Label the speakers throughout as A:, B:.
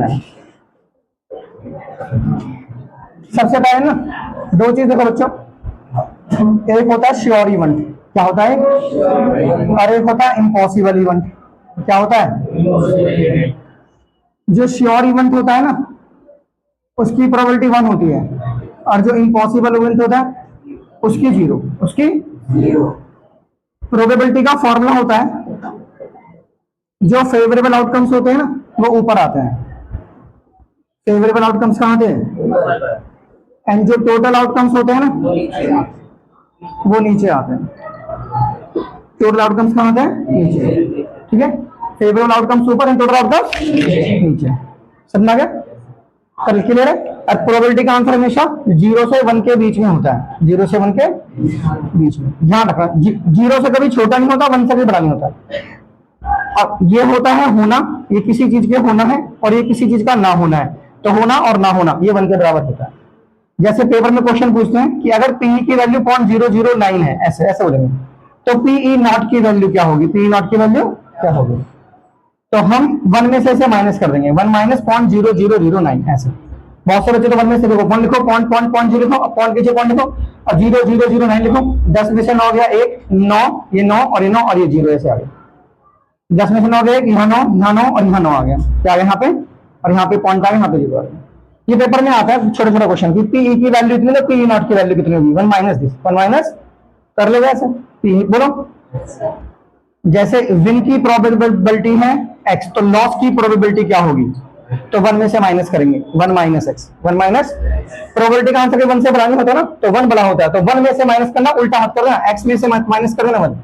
A: जाना। सबसे पहले ना दो चीज देखो बच्चों, एक होता है श्योर इवेंट, क्या होता है, और एक होता है इम्पॉसिबल इवेंट। क्या होता है, जो श्योर इवेंट होता है ना उसकी प्रोबेबिलिटी 1 होती है, और जो इम्पॉसिबल इवेंट होता है उसकी 0। उसकी प्रोबेबिलिटी का फॉर्मूला होता है, जो फेवरेबल आउटकम्स होते हैं ना वो ऊपर आते हैं। फेवरेबल आउटकम्स कहाँ आते हैं, एंड जो टोटल आउटकम्स होते हैं ना वो नीचे आते हैं। टोटल आउटकम्स कहाँ आते हैं, नीचे। ठीक है, फेवरेबल आउटकम्स ऊपर एंड टोटल आउटकम्स नीचे। समझ आ गया, कल क्लियर है। और प्रोबेबिलिटी का आंसर हमेशा 0 से 1 के बीच में होता है, 0 से 1 के बीच में। ध्यान रखना, 0 से कभी छोटा नहीं होता, 1 से भी बड़ा नहीं होता। अब ये होता है होना, ये किसी चीज के होना है, और ये किसी चीज का ना होना है। तो होना और ना होना ये 1 के बराबर होता है। जैसे पेपर में क्वेश्चन पूछते हैं कि अगर पी की वैल्यू 0.009 है, ऐसे ऐसे बोलेंगे, तो पीई नॉट की वैल्यू क्या होगी, पीई नॉट की वैल्यू क्या होगी। तो हम 1 में से माइनस कर देंगे, 1 माइनस 0.0009 ऐसे। बहुत सारे बच्चे तो 1 में से देखो, पॉइंट लिखो, पॉइंट 0 लिखो, पॉइंट पीछे पॉइंट लिखो, और 0.009 लिखो। 10 में से 9 गया 1, 9, ये 9 और ये 9 और ये 0 ऐसे आ गया। 10 में से 9 गया 1, यहाँ 9, यहाँ 9 और यहाँ 9 आ गया। क्या आ गया यहाँ पे, और यहाँ पे पॉइंट आ गया, यहाँ पे 0 आ गया। ये पेपर में आता है छोटा छोटा क्वेश्चन की पीई की वैल्यू इतनी है, पीई नॉट की वैल्यू कितनी होगी, 1 माइनस दिस, 1 माइनस कर लेगा ऐसे। पीई बोलो, जैसे विन की प्रोबेबिलिटी है x, तो लॉस की प्रोबेबिलिटी क्या होगी, तो 1 में से माइनस करेंगे, 1 माइनस x, 1 माइनस प्रोबेबिलिटी का आंसर 1 से बड़ा नहीं होता ना, तो 1 बड़ा होता है, तो 1 में से माइनस करना, उल्टा मत करना, x में से माइनस कर देना 1।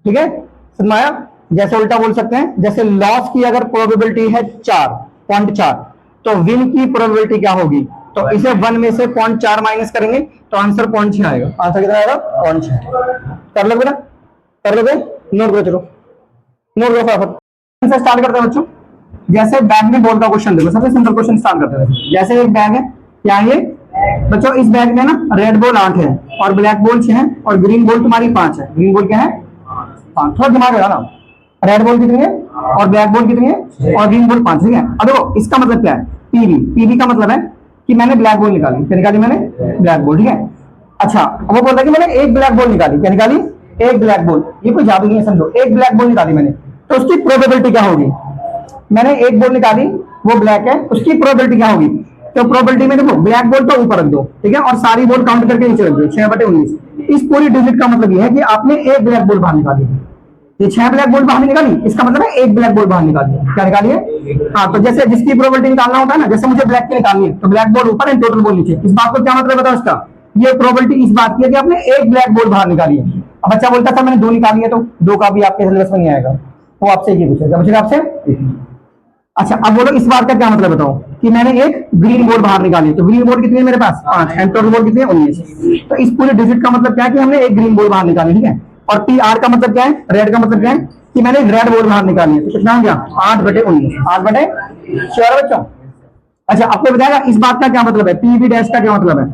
A: ठीक है, समझ में आया। जैसे उल्टा बोल सकते हैं, जैसे लॉस की अगर प्रोबेबिलिटी है 4.4, तो विन की प्रोबेबिलिटी क्या होगी, तो इसे 1 में से 0.4 माइनस करेंगे तो आंसर 0.6 आएगा। आंसर कितना आएगा, 0.6। कर लोगे ना, कर लोगे, नोट करो, चलो नोट करो फटाफट से स्टार्ट करते हैं बच्चों। जैसे बैग में बॉल का क्वेश्चन देखो, सबसे सिंपल क्वेश्चन स्टार्ट करते हैं। जैसे एक बैग है, क्या ये बच्चों, इस बैग में ना रेड बॉल 8 है और ब्लैक बॉल 6 है और ग्रीन बॉल तुम्हारी 5 है। ग्रीन बॉल क्या है, 5। थोड़ा दिमाग लगा ना, रेड बॉल कितनी है और ब्लैक बॉल कितनी है और ग्रीन बॉल 5। ठीक है, अब देखो इसका मतलब क्या है, पीवी। पीवी का मतलब है कि मैंने ब्लैक बॉल निकाली, क्या निकाली मैंने, ब्लैक बॉल। ठीक है, अच्छा वो बोलता है कि मैंने एक ब्लैक बॉल निकाली, क्या निकाली, एक ब्लैक बॉल। ये कोई जादू नहीं है, समझो, एक ब्लैक बॉल निकाली मैंने, तो उसकी प्रोबेबिलिटी क्या होगी, मैंने एक बॉल निकाली वो ब्लैक है, उसकी प्रोबेबिलिटी क्या होगी, तो प्रोबेबिलिटी में देखो ब्लैक बॉल तो ऊपर रख दो, ठीक है, और सारी बॉल काउंट करके नीचे रख दो, 6/19। इस पूरी डिजिट का मतलब ये है कि आपने एक ब्लैक बॉल बाहर निकाली है। ये 6 ब्लैक बॉल बाहर निकाली, इसका मतलब है एक ब्लैक बॉल बाहर निकाली है। क्या निकाली है, हाँ, तो जैसे जिसकी प्रोबेबिलिटी निकालना होता है ना, जैसे मुझे ब्लैक की निकालनी है तो ब्लैक बॉल ऊपर एंड टोटल बॉल नीचे। इस बात को क्या मतलब बताओ इसका, ये प्रोबेबिलिटी इस बात की है कि आपने एक ब्लैक बॉल बाहर निकाली है। अब बच्चा बोलता था मैंने 2 निकाली है, तो 2 का भी आपके सिलेबस में नहीं आएगा, वो आपसे ये पूछेगा, पूछेगा आपसे। अच्छा अब बोलो इस बात का क्या मतलब बताओ, कि मैंने एक ग्रीन बॉल बाहर निकाली, तो ग्रीन बॉल कितनी है मेरे पास, 5, एंड टोटल बॉल कितनी है, 19। तो इस पूरे डिजिट का मतलब क्या है कि हमने एक ग्रीन बॉल बाहर निकाली। ठीक है, और पी आर का मतलब क्या है, रेड का मतलब क्या है कि मैंने रेड बॉल बाहर निकाली है। तो कितना हो गया, 8/19, 8/6 बच्चों। अच्छा आपको बताएगा इस बात का क्या मतलब है, पीवी डैश का क्या मतलब है,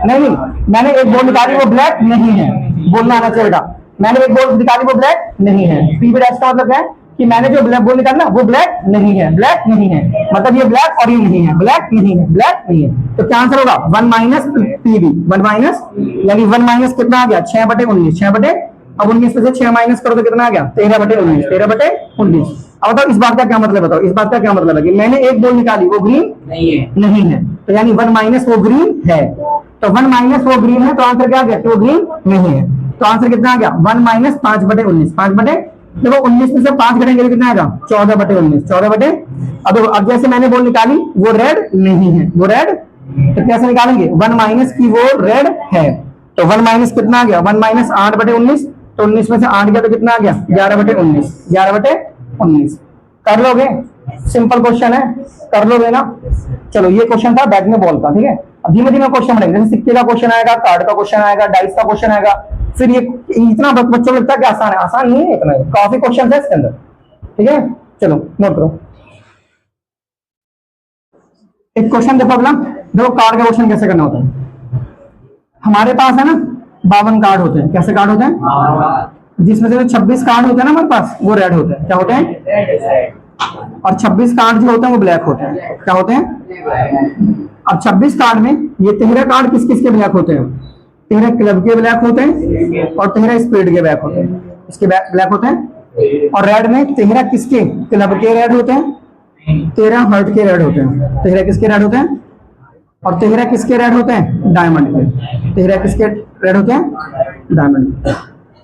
A: नहीं, मैंने एक बॉल निकाली वो ब्लैक नहीं है, बोलना आना चाहिए बेटा, मैंने एक बॉल निकाली वो ब्लैक नहीं है। पीवी डैश का मतलब क्या है कि मैंने जो ब्लैक बॉल निकाला वो ब्लैक नहीं है, ब्लैक नहीं है, मतलब ये ब्लैक और ये नहीं है, ब्लैक नहीं है, ब्लैक नहीं है। तो क्या आंसर होगा, 1 माइनस पीवी, 1 माइनस, यानी 1 माइनस कितना आ गया, 6/19, 6/, अब 19 में से 6 माइनस करो तो कितना आ गया, 13/19, 13/19। अब बताओ इस बात का क्या मतलब, बताओ इस बात का क्या मतलब है कि मैंने एक बॉल निकाली वो ग्रीन नहीं है, तो यानी 1 माइनस वो ग्रीन है, तो 1 माइनस वो ग्रीन है, तो आंसर क्या आ गया, वो ग्रीन नहीं है। तो आंसर कितना आ गया, 1 माइनस 5/19, 5/, देखो 19 में से 5 घटेंगे तो कितना आएगा, 14/19, 14/। अब जैसे मैंने बॉल निकाली वो रेड नहीं है, वो रेड, तो कैसे निकालेंगे, 1 माइनस की वो रेड है, तो 1 माइनस कितना आ गया, 1 माइनस 8/19, तो 19 में से 8 गया तो कितना आ गया, 11/19, 11/19। कर लोगे, सिंपल क्वेश्चन है, कर लोगे ना। चलो ये क्वेश्चन था बैग में बॉल का। ठीक है, अब धीमे धीमे क्वेश्चन बढ़ेंगे, जैसे सिक्के का क्वेश्चन आएगा, कार्ड का क्वेश्चन आएगा, डाइस का क्वेश्चन आएगा, फिर ये इतना बच्चों को लगता है कि आसान है, आसान नहीं है, इतना ही काफी क्वेश्चन है इसके अंदर। ठीक है, चलो नोट करो। एक क्वेश्चन देखो अगला, देखो कार्ड का क्वेश्चन कैसे करना होता है। हमारे पास है ना 52 कार्ड होते हैं, कैसे कार्ड होते हैं, जिसमें से 26 कार्ड होते हैं ना हमारे पास वो रेड होते हैं, क्या होते हैं, और 26 कार्ड जो होते हैं वो ब्लैक होते हैं। क्या होते हैं? अब 26 कार्ड में ये 13 कार्ड किस किस के ब्लैक होते हैं? 13 क्लब के ब्लैक होते हैं और 13 स्पीड के ब्लैक होते हैं। इसके ब्लैक होते हैं। और रेड में 13 किसके क्लब के रेड होते हैं, 13 हर्ट के रेड होते हैं। 13 किसके रेड होते हैं और 13 किसके रेड होते हैं? डायमंड के। 13 किसके रेड होते हैं? डायमंड।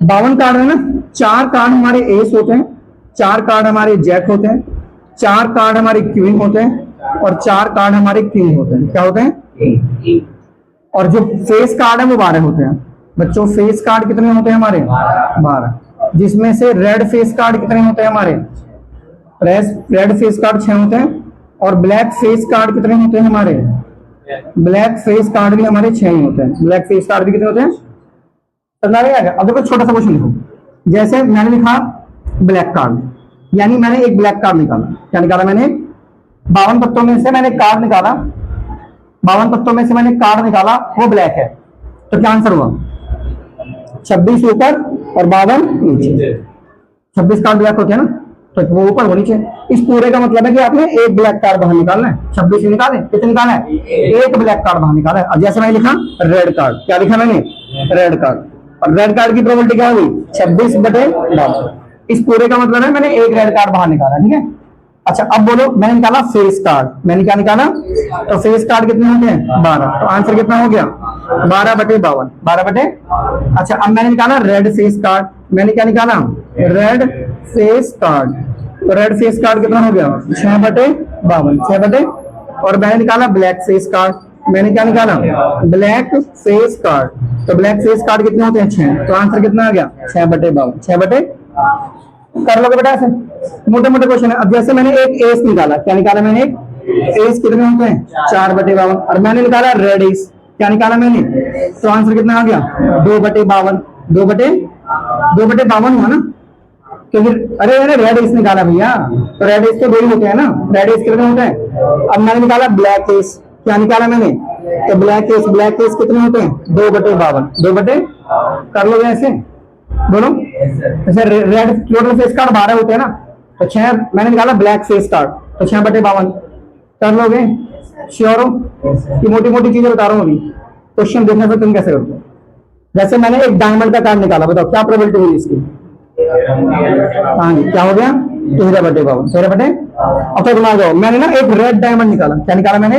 A: 52 कार्ड में ना 4 कार्ड हमारे एस होते हैं, 4 कार्ड हमारे जैक होते हैं, 4 कार्ड हमारे क्वीन होते हैं और 4 कार्ड हमारे किंग होते हैं। क्या होते हैं? और जो फेस कार्ड है वो 12 होते हैं। बच्चों फेस कार्ड कितने होते हैं हमारे? 12। जिसमें से रेड फेस कार्ड कितने होते हैं हमारे? रेड फेस कार्ड 6 होते हैं। और ब्लैक फेस कार्ड कितने होते हैं हमारे? ब्लैक फेस कार्ड भी हमारे 6 ही होते हैं। ब्लैक फेस कार्ड भी कितने होते हैं? समझ में आ गया? अब देखो छोटा सा क्वेश्चन लिखो। जैसे मैंने लिखा ब्लैक कार्ड, यानी मैंने एक ब्लैक कार्ड निकाला। क्या निकाला मैंने? 52 पत्तों में से मैंने कार्ड निकाला, 52 पत्तों में से मैंने कार्ड निकाला, वो ब्लैक है। तो क्या आंसर हुआ? 26 ऊपर और 52 नीचे। 26 कार्ड ब्लैक होते हैं ना, तो वो ऊपर वो नीचे। इस पूरे का मतलब है कि आपने एक ब्लैक कार्ड बाहर निकालना है। 26 निकाले, कितने निकाला है? एक ब्लैक कार्ड बाहर निकाला है। अब जैसे मैंने लिखा रेड कार्ड, क्या लिखा मैंने? Red card. और रेड कार्ड की प्रोबेबिलिटी क्या हुई? 26/12। इस पूरे का मतलब है मैंने एक रेड कार्ड बाहर निकाला। ठीक है। अच्छा अब बोलो, मैंने निकाला फेस कार्ड। मैंने क्या निकाला? तो फेस कार्ड कितने होते हैं? 12। तो आंसर कितना हो गया? 12/52। 12 अच्छा अब मैंने निकाला रेड फेस कार्ड। मैंने क्या निकाला? Red face card. तो रेड फेस कार्ड कितना हो गया? 6/52। 6 और मैंने निकाला ब्लैक फेस कार्ड। मैंने क्या निकाला? Black face card. तो ब्लैक फेस कार्ड कितने होते हैं? 6। तो आंसर कितना आ गया? 6/52। 6 कर लोगे बेटा ऐसे मोटे मोटे क्वेश्चन है। अब जैसे मैंने एक एस निकाला। क्या निकाला मैंने? एस कितने होते हैं? 4/52। और मैंने निकाला रेड एस। क्या निकाला मैंने? तो आंसर कितना आ गया? 2/52। 2/52 हुआ ना, क्योंकि अरे मैंने रेड एस निकाला भैया। तो रेड एस तो 2 ही होते हैं ना। रेड एस कितने होते हैं? अब मैंने निकाला ब्लैक एस। क्या निकाला मैंने? तो ब्लैक एस। ब्लैक एस कितने होते हैं? 2/52। 2 कर लोगे ऐसे दोनों। जैसे रेड टोटल फेस कार्ड 12 होते हैं ना, तो 6 मैंने निकाला ब्लैक फेस कार्ड, तो 6/52 कर लोगे। श्योर हो? ये मोटी मोटी चीजें बता रहा हूँ अभी, क्वेश्चन देखने पे तुम कैसे करते हो। जैसे मैंने एक डायमंड का कार्ड निकाला, बताओ क्या प्रोबेबिलिटी हुई इसकी? हाँ जी, क्या हो गया? 13/52। 13 अब तो दिमाग जाओ। मैंने ना एक रेड डायमंड निकाला। क्या निकाला मैंने?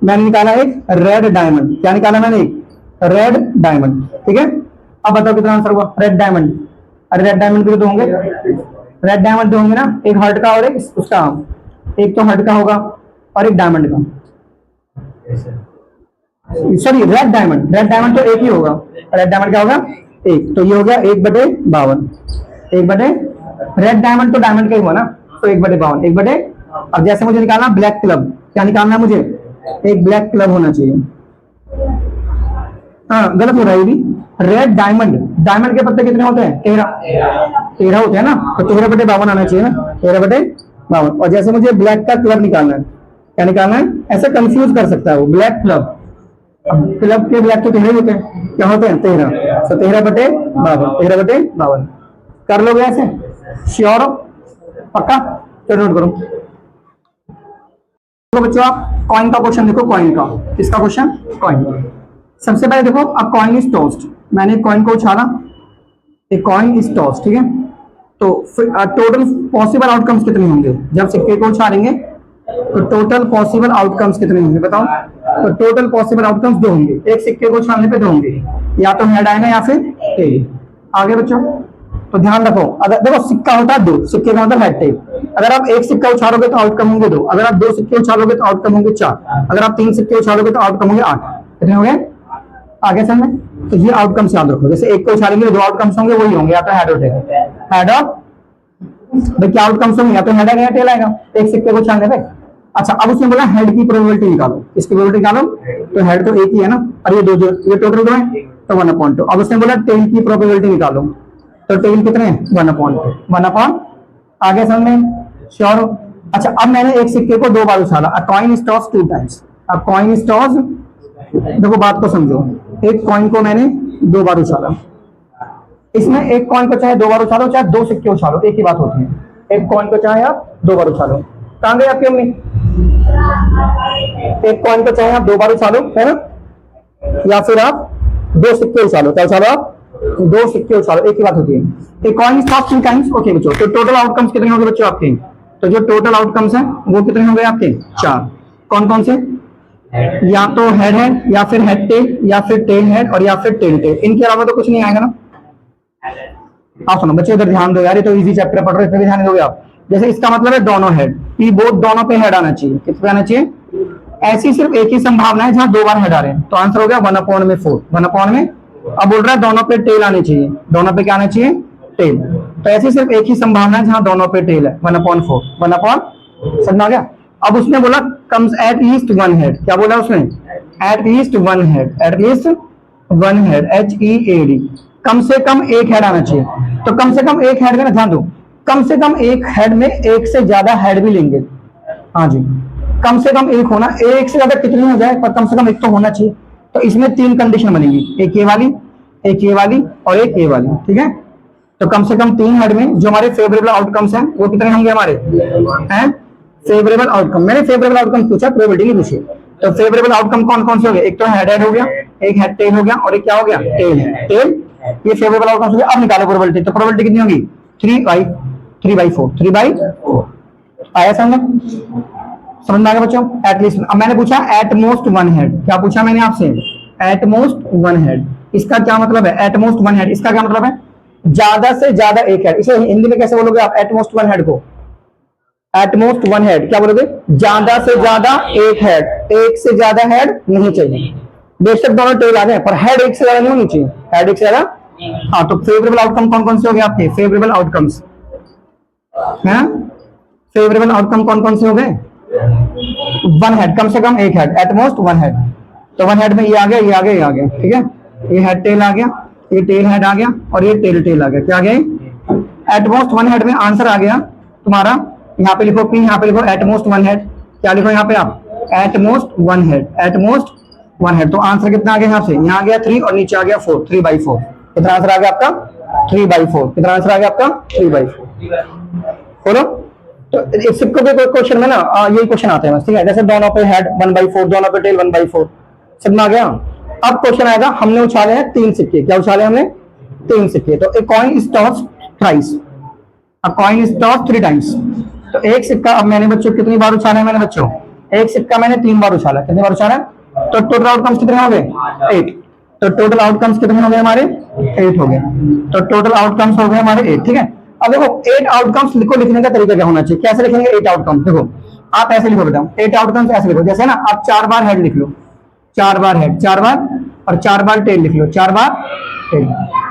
A: मैंने निकाला एक रेड डायमंड। क्या निकाला मैंने? एक रेड डायमंड। ठीक है। अब बताओ कितना आंसर हुआ? Red diamond. अरे रेड डायमंड भी तो होंगे, रेड डायमंड तो होंगे ना, एक हर्ट का और एक उसका। एक तो हर्ट का होगा और एक डायमंड का। Sorry red diamond. Red diamond तो एक ही होगा। रेड डायमंड क्या होगा? एक। तो ये हो गया 1/52। 1 रेड डायमंड तो डायमंड का ही हुआ ना, तो 1/52। 1 अब जैसे मुझे निकालना ब्लैक क्लब। क्या निकालना है मुझे? एक ब्लैक क्लब होना चाहिए। हाँ गलत हो रहा है ये भी। Red diamond. डायमंड के पत्ते कितने होते हैं? 13 होते हैं ना, तो 13/52 आना चाहिए ना। 13/52। और जैसे मुझे ब्लैक का क्लब निकालना है। क्या निकालना है? ऐसे कंफ्यूज कर सकता है वो। Black club. अब क्लब के ब्लैक तो 13 होते हैं। क्या होते हैं? 13। तो 13/52। 13/52 कर लोगे ऐसे? श्योर हो? पक्का? चलो नोट करो। तो बच्चों आप कॉइन का क्वेश्चन देखो। कॉइन का, किसका क्वेश्चन? कॉइन। सबसे पहले देखो, अ कॉइन इज टॉस्ड। मैंने कॉइन को उछाला, ए कॉइन इज टॉस्ड। ठीक है। तो टोटल पॉसिबल आउटकम्स कितने होंगे जब सिक्के को उछालेंगे? तो टोटल पॉसिबल आउटकम्स कितने होंगे बताओ? तो टोटल पॉसिबल आउटकम्स 2 होंगे। एक सिक्के को उछालने पे 2 होंगे, या तो हेड आएगा या फिर टेल। आगे बच्चों तो ध्यान रखो, अगर देखो सिक्का होता है 2, सिक्के का मतलब हेड टेल। अगर आप एक सिक्का उछालोगे तो आउटकम होंगे 2। अगर आप 2 सिक्के उछालोगे तो आउटकम होंगे 4। अगर आप 3 सिक्के उछालोगे तो आउटकम होंगे 8। कितने हो गए? आगे समझ में? तो ये आउटकम्स याद रखो। जैसे एक को उछालेंगे 2 आउटकम्स होंगे, वही होंगे, या तो हेड और टेल। हेड और भाई क्या आउटकम्स होंगे? या तो हेड आएगा या टेल आएगा एक सिक्के को उछालने पे। अच्छा अब उसने बोला हेड की प्रोबेबिलिटी निकालो। इसकी प्रोबेबिलिटी निकालो, तो हेड तो एक ही है ना, और ये 2 जो ये टोटल 2 है, तो 1/2। अब उसने बोला टेल की प्रोबेबिलिटी निकालो, तो टेल कितने हैं? 1/2। 1/, आगे समझ में? श्योर हो? अच्छा अब मैंने एक सिक्के को 2 बार उछाला। A coin is tossed 2 times. A coin is tossed, देखो बात को समझो, एक कॉइन को मैंने 2 बार उछाला। इसमें एक कॉइन को चाहे 2 बार उछालो चाहे 2 सिक्के उछालो, एक ही बात होती है। एक कॉइन को चाहे आप 2 बार उछालो। कहां गए आपकी अम्मी? एक कॉइन को चाहे आप 2 बार उछालो, है ना, या फिर आप 2 सिक्के उछालो। क्या उछालो आप? 2 सिक्के उछालो, एक ही बात होती है। A coin is tossed 3 times. Okay बच्चों, तो टोटल आउटकम्स कितने हो गए बच्चों आपके? तो जो टोटल आउटकम्स हैं वो कितने हो गए आपके? 4। कौन कौन से? या तो हेड हेड, या फिर हेड टेल, या फिर टेल हेड, और या फिर टेल टेल। इनके अलावा तो कुछ नहीं आएगा ना। आप सुनो बच्चे, इधर ध्यान दो यार, ये तो इजी चैप्टर पढ़ रहे हो, इसमें भी ध्यान दोगे आप। जैसे इसका मतलब है दोनों हेड, पी बोथ, दोनों पे हेड आना चाहिए। कितने आना चाहिए? ऐसी सिर्फ एक ही संभावना है जहां 2 बार हेड आ रहे हैं, तो आंसर हो गया 1/4, 1/में। अब बोल रहा है दोनों पे टेल आने चाहिए, दोनों पे क्या आना चाहिए? टेल। तो ऐसी सिर्फ एक ही संभावना है जहां दोनों पे टेल है, 1/4, 1/। समझ आ गया? अब उसने बोला कम्स एट लीस्ट 1 हेड। क्या बोला उसने? At least 1 head, at least 1 head, HEAD। कम से कम एक हेड आना चाहिए। तो कम से कम एक हेड में ना, ध्यान दो, कम से कम एक हेड में एक से ज्यादा हेड भी लेंगे। हाँ जी, कम से कम एक होना, एक से ज्यादा कितनी हो जाए पर कम से कम एक तो होना चाहिए। तो इसमें 3 कंडीशन बनेगी, एक ये वाली, एक ये वाली, और एक ये वाली। ठीक है, तो कम से कम 3 हेड में जो हमारे फेवरेबल आउटकम्स हैं वो कितने होंगे हमारे? हैं फेवरेबल आउटकम। मैंने फेवरेबल आउटकम पूछा, प्रोबेबिलिटी नहीं पूछी। तो फेवरेबल आउटकम कौन कौन से हो गए? एक तो हेड हेड हो गया, एक हेड टेल हो गया, और एक क्या हो गया? टेल है, टेल। ये फेवरेबल आउटकम हो गया। अब निकालो प्रोबेबिलिटी। तो प्रोबेबिलिटी कितनी होगी? 3/4, 3/4 आया समझ? समझ में आ गया बच्चों? एटलीस्ट। अब मैंने पूछा एट मोस्ट 1 हेड। क्या पूछा मैंने आपसे? At most 1 head. इसका क्या मतलब है? एट मोस्ट 1 हेड, इसका क्या मतलब है? ज्यादा से ज्यादा एक हेड। इसे हिंदी में कैसे बोलोगे आप एट मोस्ट 1 हेड को? एट मोस्ट 1 हेड क्या बोलोगे? ज्यादा से ज्यादा एक हेड, एक से ज्यादा हेड नहीं चाहिए। बेशक दोनों टेल आ जाए पर हेड एक से ज्यादा नहीं होनी चाहिए, हेड एक से ज्यादा। हाँ, तो फेवरेबल आउटकम कौन कौन से हो गए आपके? फेवरेबल आउटकम्स है, फेवरेबल आउटकम कौन कौन से हो गए? 1 हेड, कम से कम एक हेड, एट मोस्ट 1 हेड। तो 1 हेड में ये आ गया, ये आ गया, ये आ गया। ठीक है, ये हेड टेल आ गया, ये टेल हेड आ गया, और ये टेल टेल आ गया। क्या आ गया? एट मोस्ट 1 हेड में आंसर आ गया तुम्हारा। यहाँ पे लिखो P, यहाँ पे लिखो एट मोस्ट 1 हेड। क्या लिखो यहाँ पे आप? At most 1 head, at most 1 head. तो आंसर कितना आ गया यहाँ से? यहाँ आ गया 3 और नीचे आ गया 4, 3/4। कितना आंसर आ गया आपका? 3/4। कितना आंसर आ गया आपका? 3/4। बोलो। तो इस सिक्कों के क्वेश्चन में ना यही क्वेश्चन आते हैं, ठीक है। जैसे दोनों पे हेड 1/4, दोनों पे टेल 1/4। समझ आ गया? अब क्वेश्चन आएगा, हमने उछाले हैं 3 सिक्के। क्या उछाले हमने? 3 सिक्के। तो a coin is tossed thrice, a coin is tossed 3 times. तो एक सिक्का, अब मैंने बच्चों कितनी बार उछाला है? मैंने बच्चों एक सिक्का मैंने 3 बार उछाला। कितनी बार उछाला? तो टोटल आउटकम्स कितने हो गए? 8। तो टोटल आउटकम्स कितने हो गए हमारे? 8 हो गए। तो टोटल आउटकम्स हो गए हमारे 8। ठीक है, अब देखो 8 आउटकम्स लिखो, लिखने का तरीका क्या होना चाहिए? कैसे लिखेंगे 8 आउटकम्स? देखो आप ऐसे लिखो, बताओ 8 आउटकम्स ऐसे लिखो, जैसे ना आप 4 बार हेड लिख लो, 4 बार हेड, 4 बार, और 4 बार टेल लिख लो, 4 बार टेल।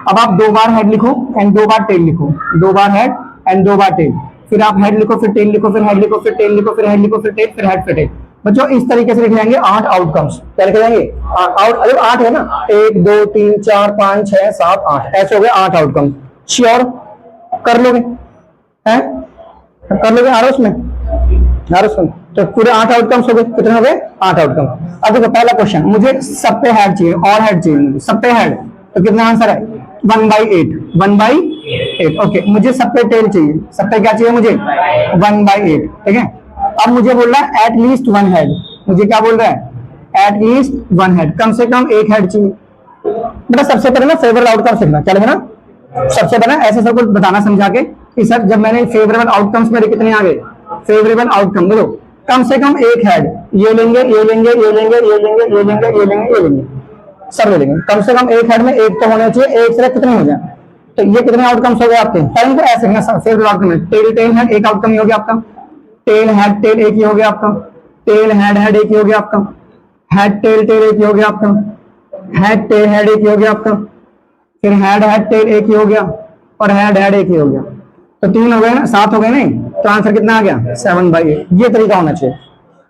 A: अब आप 2 बार हेड लिखो एंड 2 बार टेल लिखो, 2 बार हेड एंड 2 बार टेल। फिर आप हेड लिखो, फिर टेल लिखो, फिर हेड लिखो, फिर टेल लिखो, फिर हेड लिखो, फिर टेल, फिर हेड, फिर टेल। बच्चों इस तरीके से लिख लेंगे 8 आउटकम्स। क्या लिख लेंगे? अरे 8 है ना, 1 2 3 4 5 6 7 8, ऐसे हो गए 8 आउटकम। श्योर? कर लोगे? हैं? कर लोगे? आरोस में, आरोस में। तो पूरे 8 आउटकम्स हो गए। कितने हो गए? 8 आउटकम। अब देखो पहला क्वेश्चन, मुझे सब पे हेड चाहिए, और हेड चाहिए, सब पे हेड। तो कितना आंसर है? 1/8, 1/8। ओके, मुझे सब पे टेल चाहिए, सब पे क्या चाहिए मुझे? 1/8। ठीक है, अब मुझे बोल रहा है एट लीस्ट 1 हेड। मुझे क्या बोल रहा है? एट लीस्ट 1 हेड, कम से कम एक हेड चाहिए। बेटा सबसे पहले ना फेवरेबल आउटकम सीखना। क्या लिखना? सबसे पहले ऐसे सब कुछ बताना समझा के कि सर जब मैंने फेवरेबल आउटकम्स मेरे कितने आ गए? फेवरेबल आउटकम बोलो, कम से कम एक हेड, ये लेंगे, ये लेंगे, ये लेंगे, ये लेंगे, ये लेंगे, ये लेंगे, ये लेंगे, सब ले लेंगे। कम से कम एक हेड में एक तो होना चाहिए, एक से कितने हो जाए? तो ये कितने आउटकम्स हो गए आपके? टाइम को ऐसे ना फेवरेबल आउटकम है, टेल टेल हेड एक आउटकम ही हो गया आपका, टेल हेड टेल एक ही हो गया आपका, टेल हेड हेड एक ही हो गया आपका, हेड टेल टेल एक ही हो गया आपका, हेड टेल हेड एक ही हो गया आपका, फिर हेड हेड टेल एक ही हो गया, और हेड हेड एक ही हो गया। तो 3 हो गए ना, 7 हो गए नहीं? तो आंसर कितना आ गया? 7/8। ये तरीका होना चाहिए।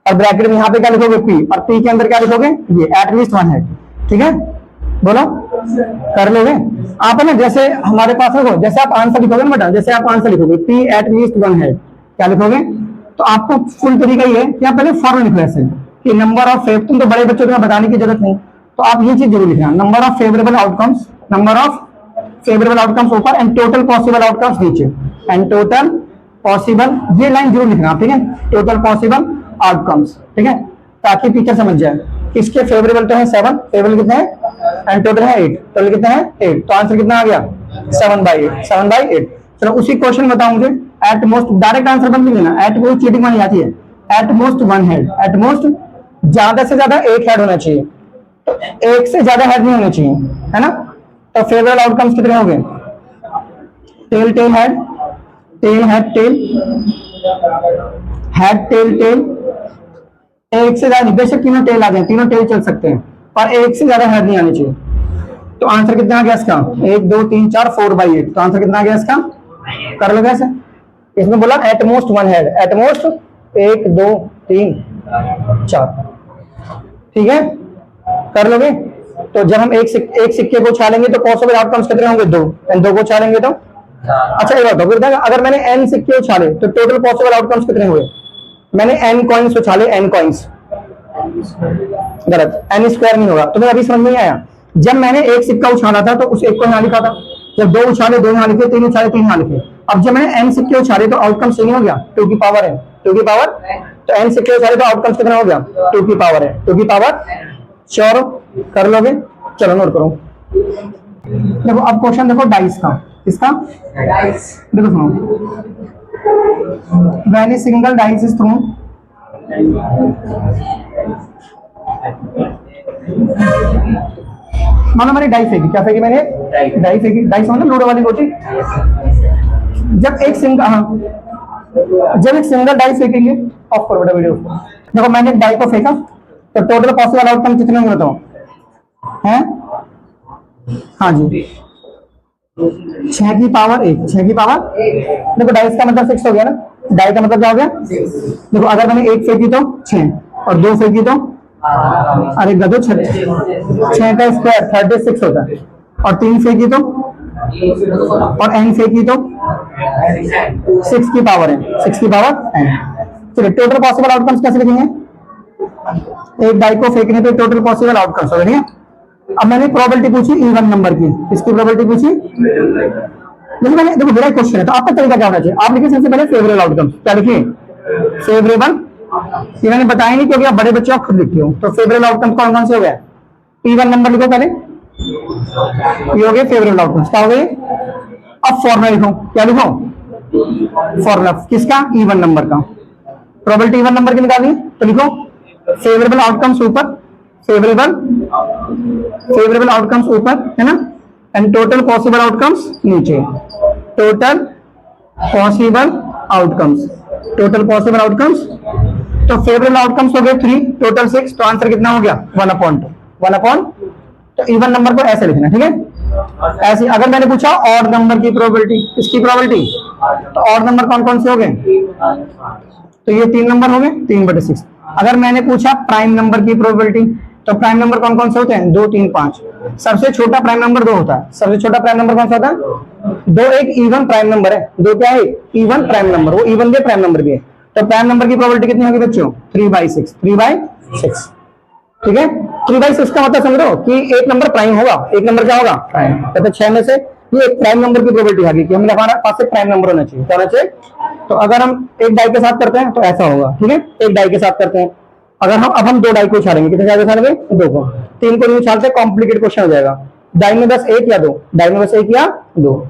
A: और ब्रैकेट में यहाँ पे क्या लिखोगे? P, और P के अंदर क्या लिखोगे? ये एट लीस्ट 1 हेड। ठीक है, बोलो कर लोगे आप? है ना, जैसे हमारे पास है, जैसे आप आंसर लिखोगे ना बेटा, जैसे आप आंसर लिखोगे P एट लीस्ट 1 हेड, क्या लिखोगे? तो आपको फुल तरीका ये है कि आप पहले फॉर्मूला लिखो ऐसे कि नंबर ऑफ फेव, तुम तो बड़े बच्चों को बताने की जरूरत नहीं, तो आप ये चीज जरूर लिखना, number of favourable outcomes, number of favourable outcomes ऊपर एंड टोटल पॉसिबल आउटकम्स नीचे, एंड टोटल पॉसिबल, ये लाइन जरूर लिखना आप, ठीक है, टोटल पॉसिबल आउटकम्स, ठीक है, ताकि टीचर समझ जाए। इसके फेवरेबल तो है 7, फेवरेबल कितने हैं, एंड टोटल है 8, टोटल कितना है 8, तो आंसर कितना आ गया 7/8, 7/8। चलो उसी क्वेश्चन बताओ मुझे, एट मोस्ट, डायरेक्ट आंसर बन नहीं लेना, एट मोस्ट चीटिंग मानी जाती है, at most 1 head, at most ज्यादा से ज्यादा 1 हेड होना चाहिए, तो 1 से ज्यादा हेड नहीं होने चाहिए, है ना। तो फेवरेबल आउटकम्स कितने हो गए, tail tail head, tail head tail, head tail tail, एक से ज्यादा, बेशक तीनों टेल आ जाए, तीनों टेल चल सकते हैं, पर एक से ज्यादा हेड नहीं आने चाहिए। तो आंसर कितना आ गया इसका, 1 2 3 4 4/8, तो आंसर कितना आ गया इसका, कर लो कैसे, इसमें बोला at most 1 head, at most 1 2 3 4, ठीक है, कर लोगे। तो जब हम एक सिक्के को उछालेंगे तो पॉसिबल आउटकम्स कितने होंगे, 2, एंड 2 को उछालेंगे तो, अच्छा ये बताओ फिर, अगर मैंने n सिक्के उछाले तो टोटल पॉसिबल आउटकम्स कितने हुए, मैंने n कॉइन्स उछाले, n कॉइन्स, गलत, n स्क्वायर नहीं होगा, तुम्हें अभी समझ नहीं आया। जब मैंने एक सिक्का उछाला था तो उस एक को यहाँ लिखा था, जब 2 उछाले 2 यहाँ लिखे, 3 उछाले 3 यहाँ लिखे। अब जब मैंने n सिक्के उछाले तो आउटकम सही हो गया, 2 की पावर है, 2 की पावर, तो n सिक्के उछाले तो आउटकम कितना हो गया, 2 की पावर है, 2 की पावर, श्योर कर लोगे, चलो नोट करो। देखो अब क्वेश्चन देखो डाइस का, किसका, देखो सुनो, when a single dice is throne, मानो मैंने डाई फेंकी, क्या फेंकी मैंने, डाई फेंकी, डाइस मतलब लूडो वाली गोटी। जब एक सिंगल डाई फेंकेंगे, ऑफ करो बेटा वीडियो, देखो मैंने एक डाई को फेंका तो टोटल पॉसिबल आउटकम कितने होंगे बताओ, हैं, हाँ जी 6 की पावर 1, 6 की पावर, देखो डाइस का मतलब 6 हो गया ना, डाई का मतलब क्या हो गया, देखो अगर मैंने 1 फेंकी तो 6, और 2 फेंकी तो, अरे गधो 6 का स्क्वायर 36 होता है, और 3 फेंकी तो, और n फेंकी तो 6 की पावर है, 6 की पावर n। चलिए टोटल पॉसिबल आउटकम्स कैसे लिखेंगे, एक डाई को फेंकने पे टोटल पॉसिबल आउटकम्स हो गए। अब मैंने प्रोबेबिलिटी पूछी इवन नंबर की, इसकी प्रोबेबिलिटी पूछी, लेकिन मैंने देखो मेरा क्वेश्चन है तो आपका तरीका क्या होना चाहिए, आप लिखिए सबसे पहले फेवरेबल आउटकम्स, क्या लिखिए, फेवरेबल, ये मैंने बताया नहीं क्योंकि आप बड़े बच्चे आप खुद लिखते हो, तो फेवरेबल आउटकम कौन कौन से हो गए, इवन नंबर लिखो पहले, ये हो गए फेवरेबल आउटकम्स, क्या हो गए। अब फॉर्मूला लिखो, क्या लिखो, फॉर्मूला किसका, इवन नंबर का, प्रोबेबिलिटी इवन नंबर की निकालनी, तो लिखो फेवरेबल आउटकम्स ऊपर, फेवरेबल आउटकम्स ऊपर है ना, एंड टोटल पॉसिबल आउटकम्स नीचे, total possible outcomes, total possible outcomes, तो फेवरेबल आउटकम्स हो गए 3, टोटल 6, तो आंसर कितना हो गया 1/2, 1/, तो इवन नंबर को ऐसे लिखना, ठीक है, ऐसे। अगर मैंने पूछा ऑड नंबर की प्रोबेबिलिटी, इसकी प्रोबेबिलिटी, तो ऑड नंबर कौन कौन से हो गए, तो ये 3 नंबर हो गए, 3/6। अगर मैंने पूछा प्राइम नंबर की प्रोबेबिलिटी, तो प्राइम नंबर कौन कौन से होते हैं, 2 3 5, सबसे छोटा प्राइम नंबर 2 होता है, सबसे छोटा प्राइम नंबर कौन सा होता है, 2 एक इवन प्राइम नंबर है, 2 क्या है, इवन प्राइम नंबर, वो इवन भी प्राइम नंबर भी है, तो प्राइम नंबर की प्रोबेबिलिटी कितनी होगी बच्चों, 3/6, 3/6, ठीक है। 3/6 का मतलब समझो कि एक नंबर प्राइम होगा, एक नंबर क्या होगा प्राइम, तो 6 में से ये एक प्राइम नंबर की प्रोबेबिलिटी आ गई कि हमें हमारे पास एक प्राइम नंबर होना चाहिए, क्या होना चाहिए, तो अगर हम एक डाई के साथ करते हैं तो ऐसा होगा, ठीक है, एक डाई के साथ करते हैं, अगर हम 2 डाई को उछालेंगे, कितने डाई उछालेंगे, 2 को, 3 को नहीं उछालते, कॉम्प्लिकेटेड क्वेश्चन हो जाएगा, डाई में बस 1 या 2, डाई में बस 1 या 2,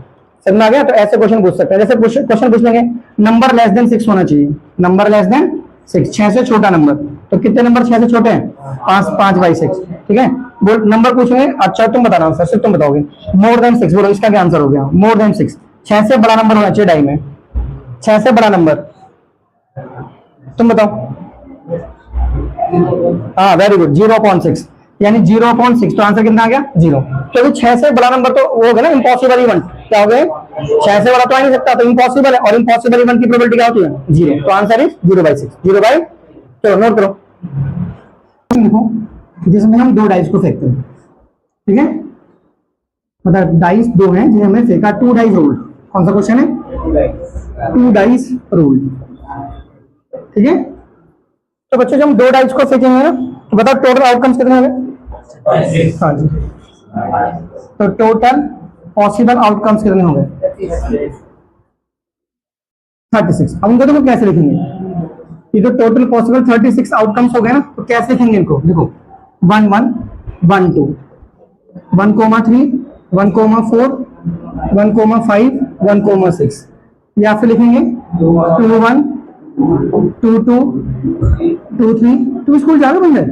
A: समझ में आ गया। तो ऐसे क्वेश्चन पूछ सकते हैं, जैसे क्वेश्चन पूछ लेंगे नंबर लेस देन 6 होना चाहिए, नंबर लेस देन 6, 6 से छोटा नंबर, तो कितने नंबर 6 से छोटे हैं, 5/6, ठीक है, बोल नंबर पूछेंगे, अच्छा तुम बताना आंसर, सिर्फ तुम बताओगे, मोर देन 6, बोलो इसका क्या आंसर हो गया, मोर देन 6, 6 से बड़ा नंबर होना चाहिए डाई में, 6 से बड़ा नंबर, तुम बताओ, हाँ वेरी गुड, 0.6, यानी 0.6, तो आंसर कितना आ गया 0, क्योंकि 6 से बड़ा नंबर तो वो होगा ना इम्पॉसिबल इवन, क्या हो गए, 6 से बड़ा तो आ नहीं सकता, तो इम्पॉसिबल है, और इम्पॉसिबल इवन की प्रोबेबिलिटी क्या होती है 0, तो आंसर इज 0/6, 0/, चलो नोट करो, लिखो जिसमें हम 2 डाइस को फेंकते हैं, ठीक है, मतलब डाइस 2 हैं जिन्हें हमने फेंका, 2 डाइस रोल्ड, कौन सा क्वेश्चन है, 2 डाइस रोल्ड, ठीक है। तो बच्चों जब हम 2 डाइस को फेंकेंगे ना, तो बताओ टोटल आउटकम्स कितने होंगे, हाँ जी, तो टोटल पॉसिबल आउटकम्स कितने होंगे, 36। अब उनको देखो कैसे लिखेंगे, ये तो टोटल पॉसिबल 36 आउटकम्स हो गए ना, तो कैसे लिखेंगे इनको, देखो 1 1 1 2 1,3 1,4 1,5 1,6, या फिर लिखेंगे 2 1 2 2 2 3। तुम स्कूल जा रहे हो बंदे,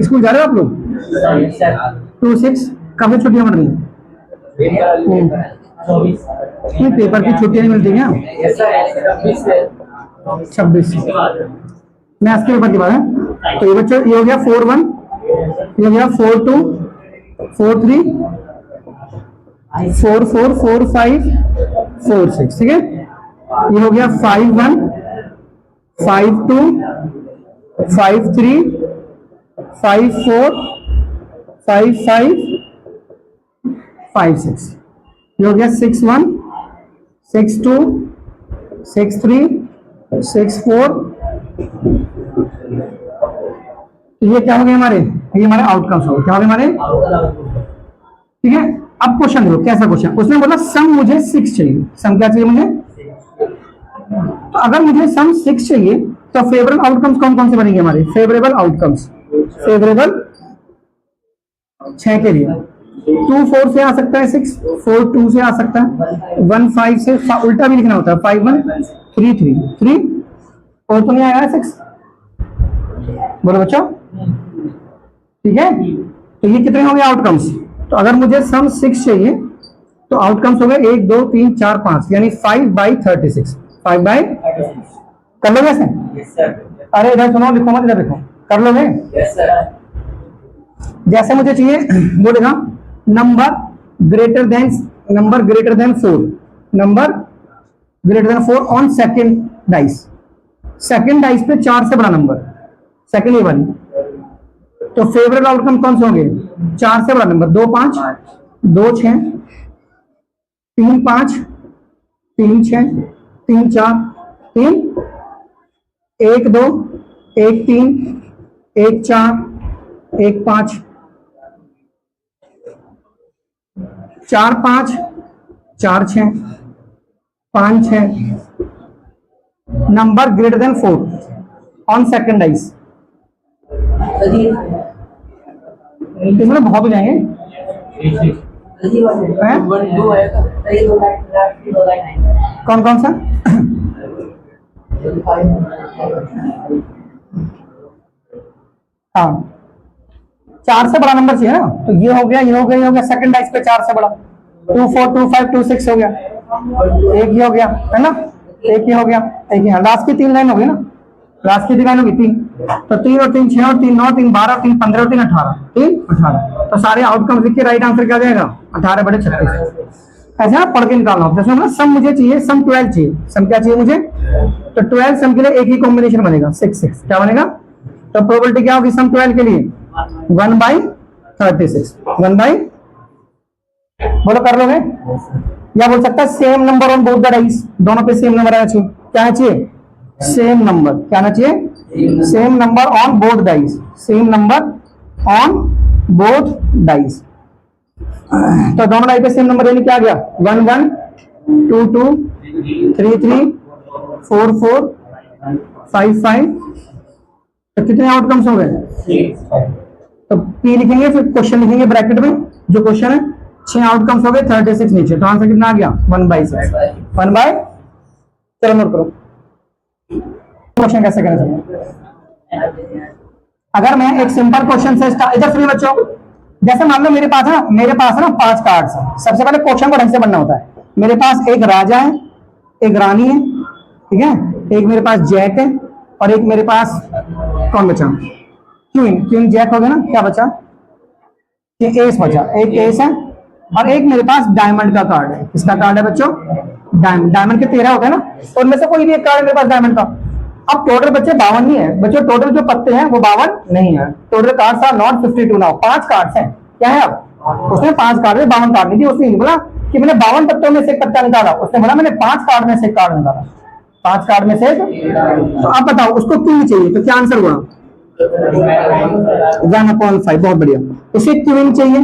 A: स्कूल जा रहे हो आप लोग? 2 6 कब से छुट्टियां पड़ रही हैं? पेपर की छुट्टियां नहीं मिलती क्या? 26 मैथ्स के पेपर की बात है। तो ये बच्चों ये हो गया 4 1, ये हो गया 4 2 4 3 4 4 4 5 4 6, ठीक है। ये हो गया 5 1 5 2 5 3 5 4 5 5 5 6। ये हो गया 6 1 6 2 6 3 6 4। ये क्या हो गया हमारे, ये हमारे आउटकम्स हो गए। क्या हो गए हमारे, ठीक है। अब क्वेश्चन देखो कैसा क्वेश्चन, उसने बोला सम मुझे 6 चाहिए। सम क्या चाहिए मुझे? तो अगर मुझे सम 6 चाहिए तो फेवरेबल आउटकम्स कौन कौन से बनेंगे हमारे? फेवरेबल आउटकम्स, फेवरेबल 6 के लिए 2 4 से आ सकता है, 6 4 2 से आ सकता है, 1 5 से उल्टा भी लिखना होता है, 5 1 3 3 3 और तो नहीं आएगा 6। बोलो बच्चों, ठीक है। तो ये कितने हो गए आउटकम्स? तो अगर मुझे सम 6 चाहिए तो आउटकम्स हो गए 1 2 3 4 5, यानी 5/36। 5/36 कर लोगे ऐसे? अरे इधर सुनो, लिखो मत, इधर लिखो, कर लोगे? जैसे मुझे चाहिए वो लिखा number greater than 4, number greater than 4 on second dice. Second dice पे 4 से बड़ा नंबर, सेकंड ये वाली। तो फेवरेबल आउटकम कौन से होंगे? 4 से बड़ा number, 2 5 2 6 3 5 3 6 3 4 3 1 2 1 3 1 4 1 5 4 5 4 6 5 6 number greater than 4 on second dice. इसमें बहुत हो जाएंगे, कौन कौन सा? हाँ 4 से बड़ा नंबर चाहिए ना, तो ये हो गया, ये हो गया, ये हो गया सेकंड डाइस पे 4 से बड़ा, 2 4 2 5 2 6 हो गया, एक ये हो गया है ना, एक ये हो गया, एक यहाँ लास्ट की 3 लाइन हो गई ना, लास्ट की 3 लाइन होगी 3, तो 3 और 3 6 और 3 9 3 12 3 15 और 3 18 3 18। तो सारे आउटकम लिख के राइट आंसर क्या जाएगा? 18/36। ऐसे आप पढ़ के निकालना होता है। सम मुझे चाहिए, सम 12 चाहिए। सम क्या चाहिए मुझे? तो 12 सम के लिए एक ही कॉम्बिनेशन बनेगा 6 6। क्या बनेगा? तो प्रोबेबिलिटी क्या होगी सम 12 के लिए? 1/36। 1/, बोलो कर लोगे? या बोल सकता है same number on both the dice, दोनों पे सेम नंबर आना चाहिए। क्या चाहिए? Same number. क्या आना चाहिए? Same number on both dice, same number on both dice. तो दोनों डाइस पे सेम नंबर यानी क्या आ गया? 1 1 2 2 3 3 4 4 5 5। तो कितने आउटकम्स हो गए? तो पी लिखेंगे, फिर क्वेश्चन लिखेंगे ब्रैकेट में, जो क्वेश्चन है 6 आउटकम्स हो गए, 36 नीचे, तो आंसर कितना आ गया? 1/6। 1/, चलो नोट करो क्वेश्चन कैसे करें। अगर मैं एक सिंपल क्वेश्चन से इधर सुनिए बच्चों, जैसे मान लो मेरे पास है ना 5 कार्ड्स हैं। सबसे पहले क्वेश्चन को ढंग से बनना होता है। मेरे पास एक राजा है, एक रानी है, ठीक है, एक मेरे पास जैक है और एक मेरे पास कौन बचा? क्वीन। क्वीन जैक हो गया ना, क्या बचा? ये एस बचा, एक एस है और एक मेरे पास डायमंड का कार्ड है। किसका कार्ड है बच्चों? डायमंड के 13 होते हैं ना, तो उनमें से कोई भी एक कार्ड है मेरे पास डायमंड का। अब टोटल बच्चे 52 नहीं है बच्चों, टोटल जो पत्ते हैं वो 52 नहीं है। Total cards are not 52 now. 5 cards हैं, क्या है? अब उसने 5 कार्ड में 52 कार्ड नहीं, उसने बोला कि मैंने 52 पत्तों में से एक पत्ता निकाला, उसने बोला मैंने 5 कार्ड में से एक कार्ड निकाला, 5 कार्ड में से। तो आप बताओ उसको क्यों चाहिए, तो क्या आंसर हुआ? 1/5। बहुत बढ़िया। उसे क्वीन चाहिए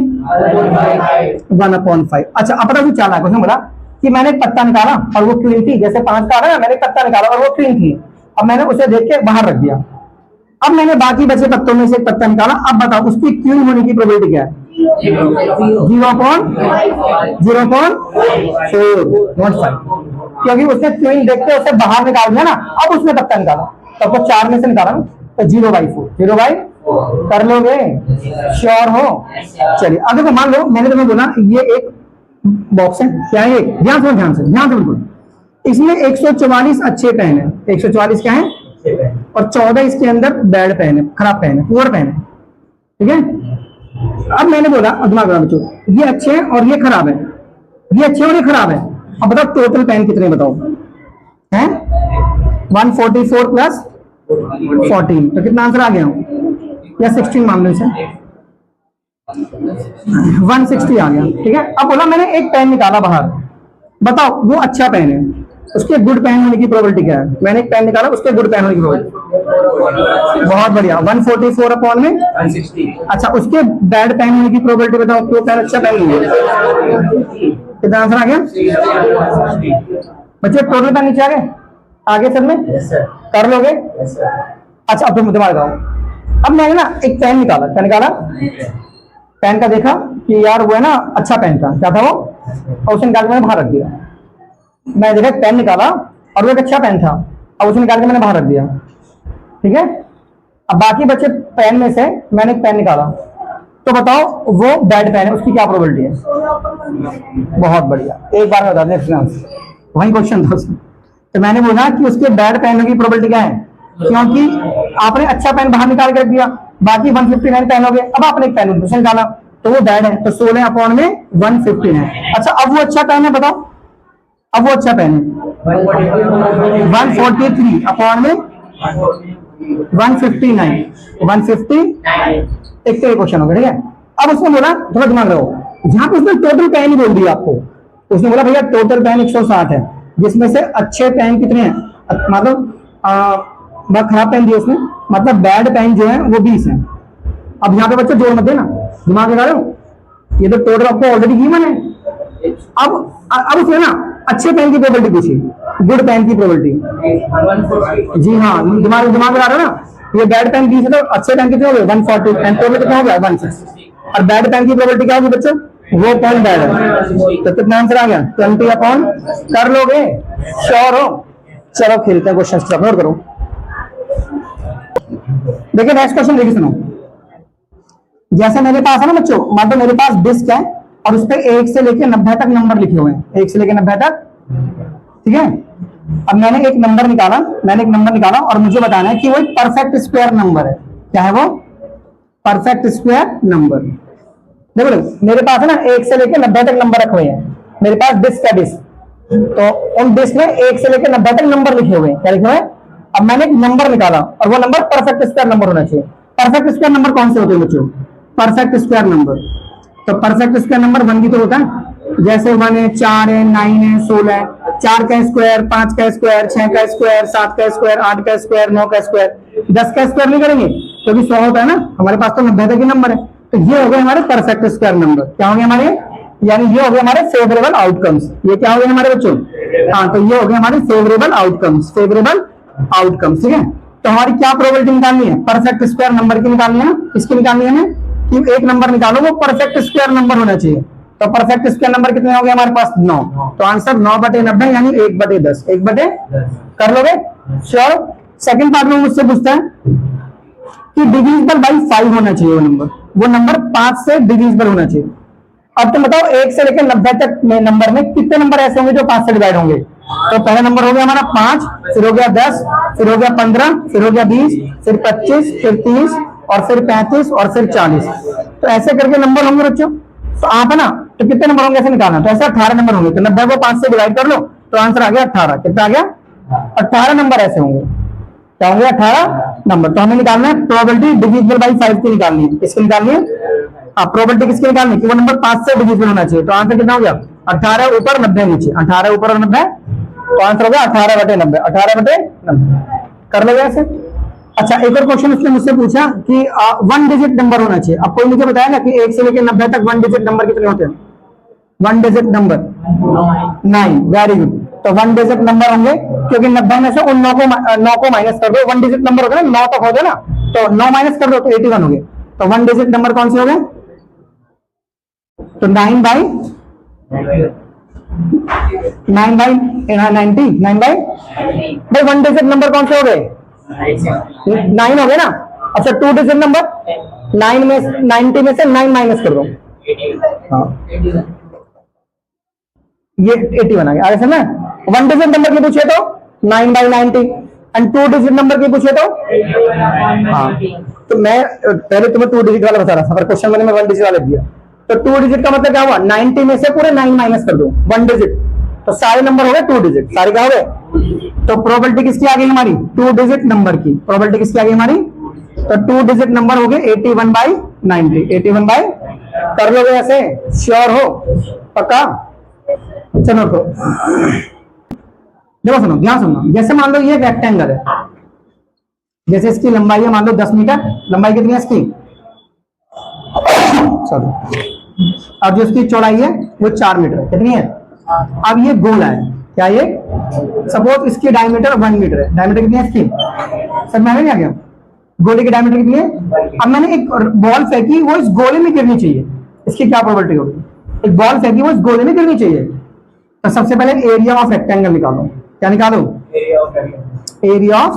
A: 1/5। अच्छा अब बताओ क्या चाला, उसने बोला कि मैंने एक पत्ता निकाला और वो क्वीन थी, जैसे 5 का आ रहा है, मैंने एक पत्ता निकाला और वो क्वीन थी, अब मैंने उसे देख के बाहर रख दिया। अब मैंने बाकी बचे पत्तों में से एक पत्ता निकाला, अब बताओ उसकी क्वीन होने की प्रोबेबिलिटी क्या है? 0.4, क्योंकि उसने क्वीन देख के उसे बाहर निकाल दिया ना, अब उसने पत्ता निकाला, तो आपको 4 में से निकाला ना, तो 0/4, 0/4 कर लोगे, श्योर हो? चलिए अब देखो, मान लो मैंने तुम्हें बोला ये एक बॉक्स है, क्या है? ध्यान से बिल्कुल, इसमें 144 अच्छे पेन है, 144 क्या है और 14 इसके अंदर बैड पेन है, खराब पेन है, पुअर पेन है, ठीक है। अब मैंने बोला, दिमाग लगा बच्चों, ये अच्छे हैं और ये खराब है, ये अच्छे और ये खराब है, अब बताओ टोटल पेन कितने बताओ हैं? 144 प्लस 14, तो कितना आंसर आ गया या 16 मान लो इसे, 160 आ गया, ठीक है। अब बोला मैंने एक पेन निकाला बाहर, बताओ वो अच्छा पेन है, उसके गुड पेन होने की प्रोबेबिलिटी क्या है? मैंने एक पेन निकाला, उसके गुड पेन होने की प्रोबेबिलिटी, बहुत बढ़िया, 144 अपॉन में 160। अच्छा, उसके बैड पेन होने की प्रोबेबिलिटी बताओ, क्यों पेन अच्छा पेन नहीं है, कितना आंसर आ गया बच्चे? टोटल पेन नीचे आ गए, आगे सब में कर लोगे? अच्छा, अब तुम दिमाग लगाओ, अब मैंने ना एक पेन निकाला, क्या निकाला? पेन का देखा कि यार वो है ना अच्छा पेन था, क्या था वो, और उसे निकाल के मैंने बाहर रख दिया। मैं देखा पेन निकाला और वो एक अच्छा पेन था, और उसे निकाल के मैंने बाहर रख दिया, ठीक है। अब बाकी बचे पेन में से मैंने एक पेन निकाला, तो बताओ वो बैड पेन है, उसकी क्या प्रोबेबिलिटी है? बहुत बढ़िया, एक बार बता दें, वही क्वेश्चन था उसमें। तो मैंने बोला कि उसके बैड पेन की प्रोबेबिलिटी क्या है, क्योंकि आपने अच्छा पेन बाहर निकाल कर दिया, बाकी 159 पेन हो गए, अब आपने एक पेन दूसरा निकाला तो वो बैड है, तो 16 अपॉन में 115 है। अच्छा, अब वो अच्छा पेन है, बताओ अब वो अच्छा पेन है 143 अपॉन में 159, 150, एक तो क्वेश्चन हो गया, ठीक है। अब उसने बोला, थोड़ा दिमाग लगाओ, जहां पे उसने टोटल पेन ही बोल दिया आपको, उसने बोला भैया टोटल पेन 160 है, जिसमें से अच्छे पेन कितने हैं, मतलब खराब पेन दिए उसने, मतलब बैड पेन जो है वो 20 है। अब यहाँ पे बच्चे जोड़ मत देना, दिमाग लगा रहे हो, ये तो टोटल आपको ऑलरेडी गिवन है। अब उसने ना अच्छे पेन की प्रोबेबिलिटी पूछी, गुड पेन की प्रोबेबिलिटी, जी हाँ, दिमाग लगा रहे हो ना, ये बैड पेन 20 है, तो अच्छे पेन कितने हो गए 140, पेन टोटल कितना हो गया 160, और बैड पेन की प्रोबेबिलिटी क्या होगी बच्चों, वो पेन बैड है, तो कितना आंसर आ गया 20 अपॉन, कर लोगे, श्योर हो? चलो खेलते हैं, क्वेश्चन नोट करो। देखिए नेक्स्ट क्वेश्चन, देखिए सुनो, जैसे मेरे पास है ना बच्चों, मान लो मेरे पास डिस्क है और उस पर 1 से लेके 90 तक नंबर लिखे हुए हैं, 1 से लेके 90 तक, ठीक है। अब मैंने एक नंबर निकाला और मुझे बताना है कि वो एक परफेक्ट स्क्वायर नंबर है, क्या है वो? Perfect square number. देखो मेरे पास है ना 1 से लेके 90 तक नंबर रखे हुए हैं, मेरे पास डिस्क है, डिस्क, तो उन डिस्क में 1 से लेके 90 तक नंबर लिखे हुए हैं, क्या लिखे हुए हैं? अब मैंने एक नंबर निकाला और वो नंबर परफेक्ट स्क्वायर नंबर होना चाहिए। परफेक्ट स्क्वायर नंबर कौन से होते हैं बच्चों? परफेक्ट स्क्वायर नंबर, तो परफेक्ट स्क्वायर नंबर 1 भी तो होता है, जैसे 1 है, 4 है, 9 है, 16 है, 4 का स्क्वायर, 5 का स्क्वायर, 6 का स्क्वायर, 7 का स्क्वायर, 8 का स्क्वायर, 9 का स्क्वायर, 10 का स्क्वायर नहीं करेंगे क्योंकि 100 होता है ना, हमारे पास तो 90 तक ही नंबर है, तो ये हो गए हमारे परफेक्ट स्क्वायर नंबर। क्या हो गए हमारे, यानी ये हो गए हमारे फेवरेबल आउटकम्स, ये क्या हो गए हमारे बच्चों, हाँ, तो ये हो गए हमारे फेवरेबल आउटकम्स, फेवरेबल आउटकम्स, ठीक है। तो हमारी क्या प्रोबेबिलिटी निकालनी है? परफेक्ट स्क्वायर नंबर की निकालनी है, किसकी निकालनी है हमें, कि एक नंबर निकालो वो परफेक्ट स्क्वायर नंबर होना चाहिए, तो परफेक्ट स्क्वायर नंबर कितने हो गए हमारे पास 9, तो आंसर 9/90 यानी 1/10, 1/10 कर लोगे, श्योर? सेकंड पार्ट में मुझसे पूछता है कि डिविजिबल बाई 5 होना चाहिए, वो नंबर 5 से डिविजिबल होना चाहिए। अब तुम बताओ 1 से लेकर 90 तक में नंबर में कितने नंबर ऐसे होंगे जो 5 से डिवाइड होंगे? तो पहला नंबर हो गया हमारा 5, फिर हो गया 10, फिर हो गया 15, फिर हो गया 20, फिर 25, फिर 30 और फिर 35 और फिर 40, तो ऐसे करके नंबर होंगे बच्चों। तो आप है ना, तो कितने नंबर होंगे ऐसे निकालना, तो ऐसे 18 नंबर होंगे, तो 90 को 5 से डिवाइड कर लो तो आंसर आ गया 18। कितना आ गया? 18 नंबर ऐसे होंगे, क्या होंगे 18 नंबर। तो हमें निकालना है प्रोबेबिलिटी डिविजिबल बाई 5 की निकालनी है, किसकी निकालनी है? प्रोबेबिलिटी किसकी निकालनी है कि वो नंबर 5 से डिविजिबल होना चाहिए, तो आंसर कितना हो गया 18 ऊपर 90 नीचे, 18 ऊपर और 90, तो आंसर हो गया 18/90, 18/90 कर लोगे ऐसे। अच्छा, एक और क्वेश्चन उसने मुझसे पूछा कि 1 डिजिट नंबर होना चाहिए। अब कोई मुझे बताया ना कि 1 से लेकर 90 तक 1 डिजिट नंबर कितने होते हैं? 1 डिजिट नंबर 9, वेरी गुड। तो 1 डिजिट नंबर होंगे, क्योंकि 90 में से उन 9 को माइनस कर दो, 1 डिजिट नंबर हो गया ना, 9 तक हो गया ना, तो 9 माइनस कर दो तो 81 हो गए। तो 1 डिजिट नंबर कौन से हो गए? तो 9 बाई 90, 9 बाई भाई 1 डिजिट नंबर कौन से हो गए? 9 हो गए ना। अच्छा 2 डिजिट नंबर 9 में 90 में से 9 माइनस कर दो, हाँ ये 81 आ गया। आगे समझ? 1 डिजिट नंबर की पूछे तो 9 बाई 90, एंड 2 डिजिट नंबर की पूछे तो हाँ। तो मैं पहले तुम्हें 2 डिजिट वाला बता रहा था, पर क्वेश्चन मैंने 1 डिजिट वाला दिया। तो 2 डिजिट का मतलब क्या हुआ? 90 में से पूरे 9 माइनस कर दो, 1 डिजिट, तो सारे नंबर हो गए 2 डिजिट, सारे क्या हो गए? तो प्रोबेबिलिटी किसकी आ गई हमारी? 2 डिजिट नंबर की प्रोबेबिलिटी किसकी आ गई हमारी? तो 2 डिजिट नंबर हो गए 81 बाई 90, 81 बाई, कर लोगे ऐसे? श्योर हो? पक्का? चलो तो देखो, सुनो ध्यान सुनना। जैसे मान लो ये रेक्टेंगल है, जैसे इसकी लंबाई है मान लो 10 मीटर, लंबाई कितनी है इसकी? सॉरी, अब जो इसकी चौड़ाई है वो 4 मीटर, कितनी है? अब ये गोला है, क्या ये? सपोज इसकी डायमीटर 1 मीटर है, डायमीटर कितनी है इसकी? सब मैंने क्या गया, गोले की डायमीटर कितनी है? अब मैंने एक बॉल फेंकी, वो इस गोले में गिरनी चाहिए, इसकी क्या प्रोबेबिलिटी होगी? एक बॉल फेंकी, वो इस गोले में गिरनी चाहिए, तो सबसे पहले एरिया ऑफ रेक्टेंगल निकालो। क्या निकालो? एरिया ऑफ,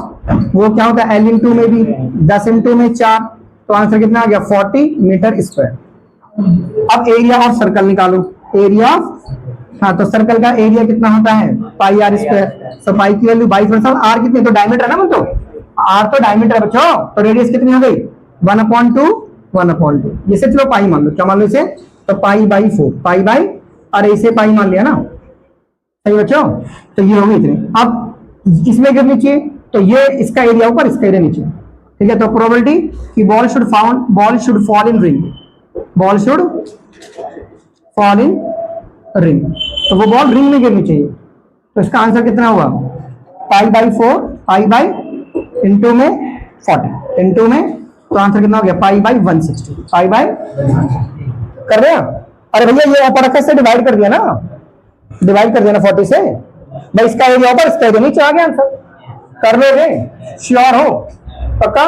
A: वो क्या होता है? L इंटू में भी 10 इंटू में 4, तो आंसर कितना आ गया? 40 मीटर स्क्वायर। अब एरिया ऑफ सर्कल निकालो, एरिया ऑफ, हाँ तो सर्कल का एरिया कितना होता है? पाई आर स्क्वायर। तो पाई की वैल्यू 22, आर कितनी? तो डायमीटर है ना, तो आर तो डायमीटर है बच्चों, तो रेडियस कितनी हो गई? 1/2, 1/2। जैसे चलो पाई मान लो, क्या मान लो इसे? तो पाई बाई 4, पाई बाई, और इसे पाई मान लिया ना, सही बच्चों? तो ये होगी इतनी। अब इसमें गिरनी चाहिए, तो ये इसका एरिया ऊपर, इसका एरिया नीचे, ठीक है? तो प्रोबेबिलिटी कि ball should fall in ring, ball should fall in ring, तो वो बॉल रिंग में गिरनी चाहिए। तो इसका आंसर कितना होगा? Pi by 4, pi by into में 40 इंटू में, तो आंसर कितना हो गया? पाई बाई 160, पाई बाई कर रहे हैं? अरे भैया ये ऊपर से डिवाइड कर दिया ना, डिवाइड कर दिया ना 40 से, भाई इसका एरिया ऊपर, इसका एरिया नीचे, आ गया आंसर। कर लोगे? श्योर हो? पक्का?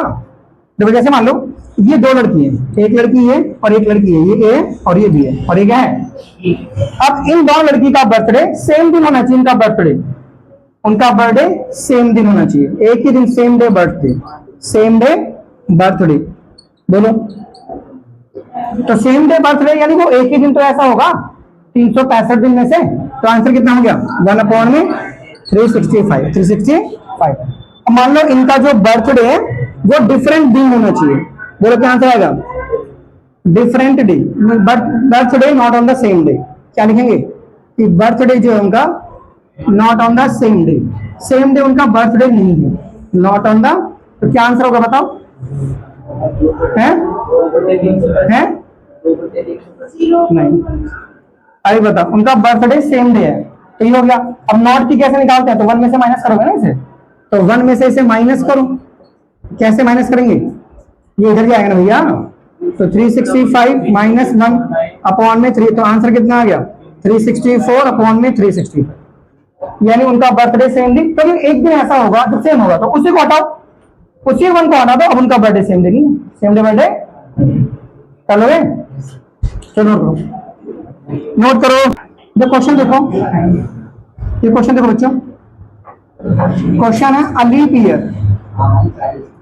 A: देखो जैसे मान लो ये 2 लड़की है, एक लड़की है और एक लड़की है, ये ए और ये बी है, और ये क्या है? अब इन दोनों लड़की का बर्थडे सेम दिन होना चाहिए, इनका बर्थडे, उनका बर्थडे सेम दिन होना चाहिए, एक ही दिन, same day birthday, same day birthday, बोलो। तो सेम डे बर्थडे यानी वो एक ही दिन, तो ऐसा होगा 365 दिन में से, तो आंसर कितना हो गया? 1/365। अब मान लो इनका जो बर्थडे है वो डिफरेंट दिन होना चाहिए, बोलो क्या आंसर आएगा? Different day, birthday not on the same day. क्या लिखेंगे? कि बर्थडे जो है उनका not on the same day, same day उनका बर्थडे नहीं है, नॉट ऑन द, तो क्या आंसर होगा बताओ? है नहीं, अरे बताओ, उनका बर्थडे सेम डे है, तो ये हो गया। अब नॉट की कैसे निकालते हैं? तो 1 में से माइनस करोगे ना इसे, तो 1 में से इसे माइनस करो। कैसे माइनस करेंगे? ये इधर जाएगा ना भैया, तो 365 माइनस 1/3, तो आंसर कितना आ गया? 364/365, यानी उनका बर्थडे सेम डे। तो एक दिन ऐसा होगा जो सेम होगा, तो उसी को हटाओ, उसी 1 को हटा दो। अब उनका बर्थडे सेम डे नहीं, सेम डे बर्थडे कर लोगे? चलो नोट करो, जो क्वेश्चन देखो, ये क्वेश्चन देखो बच्चों, क्वेश्चन है a leap year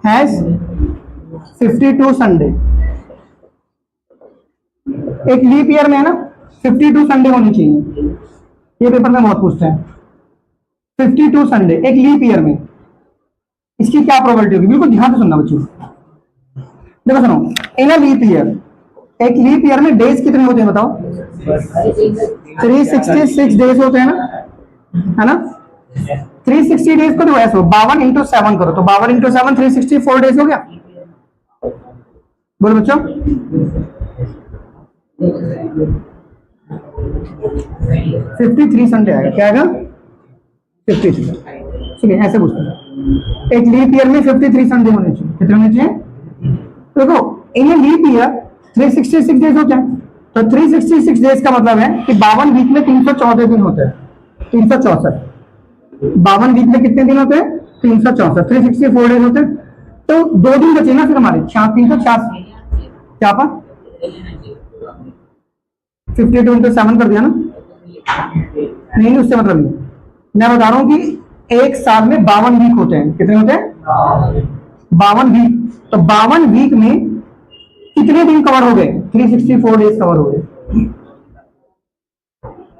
A: has 52 Sunday. एक लीप ईयर में है ना 52 संडे होनी चाहिए, ये पेपर में बहुत पूछते हैं। 52 संडे एक लीप ईयर में, इसकी क्या प्रोबेबिलिटी होगी? बिल्कुल ध्यान से सुनना बच्चों, देखो सुनो, इन अ लीप ईयर, एक लीप ईयर में डेज कितने होते हैं बताओ? 366 डेज होते हैं ना, है ना? 360 डेज को तो ऐसे 52 इंटू 7 करो, तो 52 इंटू 7 364 डेज हो गया। बोलो बच्चों, 53 संडे आएगा, क्या आएगा? 53। चलिए ऐसे पूछते हैं, एक लीप ईयर में 53 संडे होने चाहिए, कितने होने चाहिए? देखो इन लीप ईयर 366 डेज होते हैं, तो 366 डेज का मतलब है कि 52 वीक में 314 दिन होते हैं, 364। 52 वीक में कितने दिन होते हैं? 364, 364 डेज होते हैं। तो 2 दिन बचे ना फिर हमारे 366, क्या पा 52 into 7 कर दिया ना? नहीं, उससे मतलब नहीं, मैं बता रहा हूं कि एक साल में 52 वीक होते हैं। कितने होते हैं? 52 वीक। तो 52 वीक में कितने दिन कवर हो गए? 364 डेज कवर हो गए।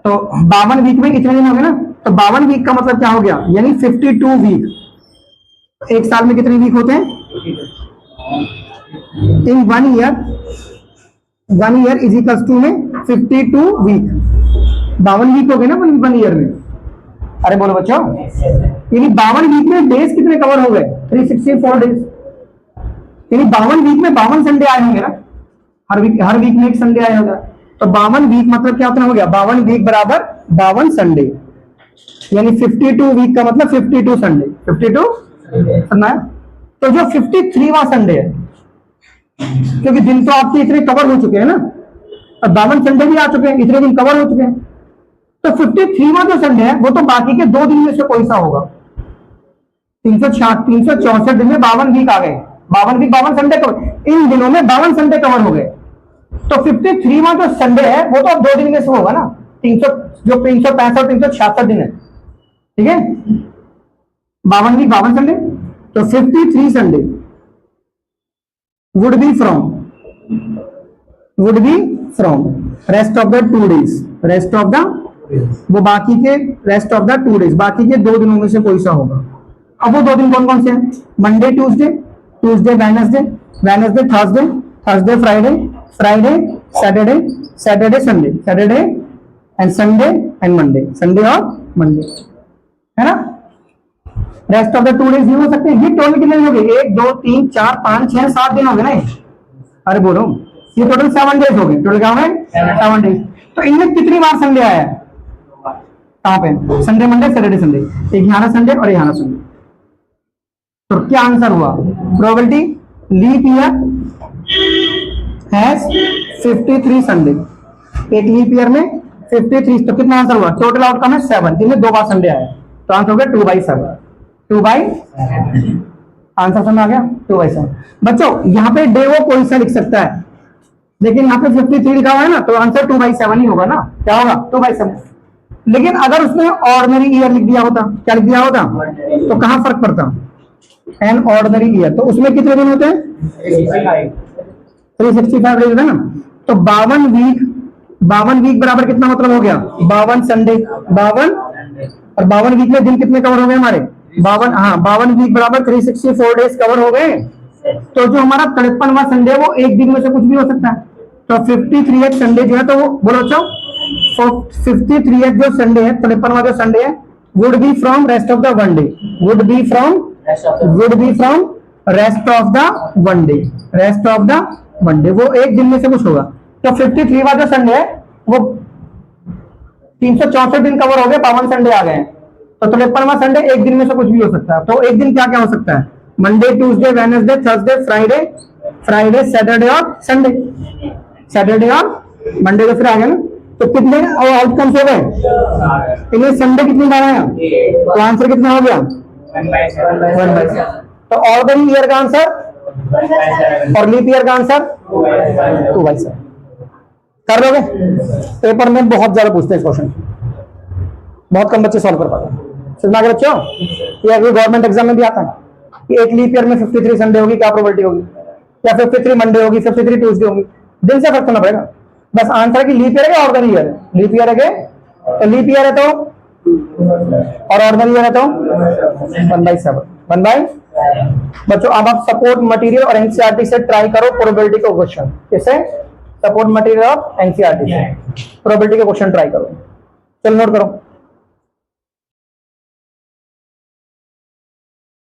A: तो 52 वीक में कितने दिन हो गए ना? तो 52 वीक का मतलब क्या हो गया? यानी 52 वीक। एक साल में कितने वीक होते हैं? In 1 year, 1 year is equals to में 52 वीक। 52 वीक हो गए ना 1 ईयर में। अरे बोलो बच्चों, यानी 52 वीक में डेज कितने कवर हो गए? 364 डेज। यानी 52 वीक में 52 संडे आए होंगे ना, हर वीक में एक संडे आया होगा। तो 52 वीक मतलब क्या होता हो गया? 52 वीक बराबर 52 संडे, यानी 52 वीक का मतलब 52 संडे। 52 समझना है? तो जो 53वां संडे है, क्योंकि दिन तो आपके इतने कवर हो चुके हैं ना, और 52 संडे भी आ चुके हैं, इतने दिन कवर हो चुके हैं। तो 53वां जो संडे है वो तो बाकी के 2 दिन में से कोई सा होगा। 364 दिन में 52 वीक आ गए, 52 वीक 52 संडे कवर, इन दिनों में 52 संडे कवर हो गए। तो 53वां जो संडे है वो तो अब 2 दिन में से होगा ना। 300 जो 365 366 दिन है, ठीक है, 52 वीक 52 संडे। तो 53 Sunday would be from rest of the 2 days, rest of the, वो बाकी के रेस्ट ऑफ द 2 डेज, बाकी के 2 दिनों में से कोई सा होगा। अब वो 2 दिन कौन कौन से हैं? Monday Tuesday, Tuesday Wednesday, Wednesday Thursday, Thursday Friday, Friday Saturday, Saturday Sunday, Saturday and Sunday and Monday, Sunday और मंडे, है ना। रेस्ट ऑफ द 2 डेज हो सकते हैं। ये टोटल कितने दिन हो गए? 1 2 3 4 5 6 7 दिन हो गए ना। अरे बोलो, ये टोटल 7 डेज हो गए। टोटल क्या हो गए? 7 डेज। तो इनमें कितनी बार संडे आया है? कहां पे? संडे मंडे सैटरडे संडे, एक यहाँ संडे और यहाँ संडे। तो क्या आंसर हुआ? Probability leap year has 53 Sunday, एक लीप ईयर में 53। तो कितना आंसर हुआ? टोटल आउटकम है 7, जिनमें 2 बार संडे आया। तो आंसर हो गया 2/7, 2/7। आंसर समझ आ गया? 2/7। बच्चों यहाँ पे डे वो कोई सा लिख सकता है, लेकिन यहाँ पे 53 लिखा हुआ है ना, तो आंसर 2/7 ही होगा ना। क्या होगा? 2/7। लेकिन अगर उसने ऑर्डिनरी ईयर लिख दिया होता, क्या लिख दिया होता, तो कहां फर्क पड़ता? एन ऑर्डिनरी ईयर, तो उसमें कितने दिन होते हैं? 365 डेज है ना। तो 52 वीक बराबर कितना मतलब हो गया? 52 संडे, 52, और 52 वीक में दिन कितने कवर हो गए हमारे? 52, हाँ 52 वीक बराबर 364 डेज कवर हो गए। तो जो हमारा 53वां संडे वो एक दिन में से कुछ भी हो सकता है। तो 53th संडे जो है, तो वो बोलो बच्चों, 53th जो संडे है, 53वां जो संडे है, would be from rest of the 1 day, would be from rest of the 1 day, rest of the 1 day, वो एक दिन में से कुछ होगा। तो 53वां जो संडे है वो 364 दिन कवर हो गए, 52 संडे आ गए। तो 53वां संडे एक दिन में से कुछ भी हो सकता है। तो एक दिन क्या क्या हो सकता है? Monday Tuesday Wednesday Thursday Friday, Friday Saturday और संडे, सैटरडे और मंडे तो फिर आ गए ना। तो कितने आउटकम्स हो गए? इन्हें संडे कितनी बार आया? तो आंसर कितना हो गया? 1/7। तो ऑर्डिनरी ईयर का आंसर और लीप ईयर का आंसर 2/7। कर लोगे? पेपर में बहुत ज्यादा पूछते हैं इस क्वेश्चन, बहुत कम बच्चे सॉल्व कर पाते हैं। समझ में बच्चों? ये अभी गवर्नमेंट एग्जाम में भी आता है कि एक लीप ईयर में 53 संडे होगी, क्या प्रोबेबिलिटी होगी, या 53 मंडे होगी, 53 ट्यूसडे होगी। दिन से फर्क करना पड़ेगा। बस आंसर की लीप ईयर है या ऑर्डिनरी ईयर है? लीप ईयर है, तो लीप ईयर है तो, और ऑर्डिनरी ईयर है तो 1/7, 1/7। बच्चों अब आप सपोर्ट मटेरियल और एनसीईआरटी से ट्राई करो प्रोबेबिलिटी का क्वेश्चन। कैसे? सपोर्ट मटेरियल और एनसीईआरटी से प्रोबेबिलिटी का क्वेश्चन ट्राई करो। चलो नोट करो।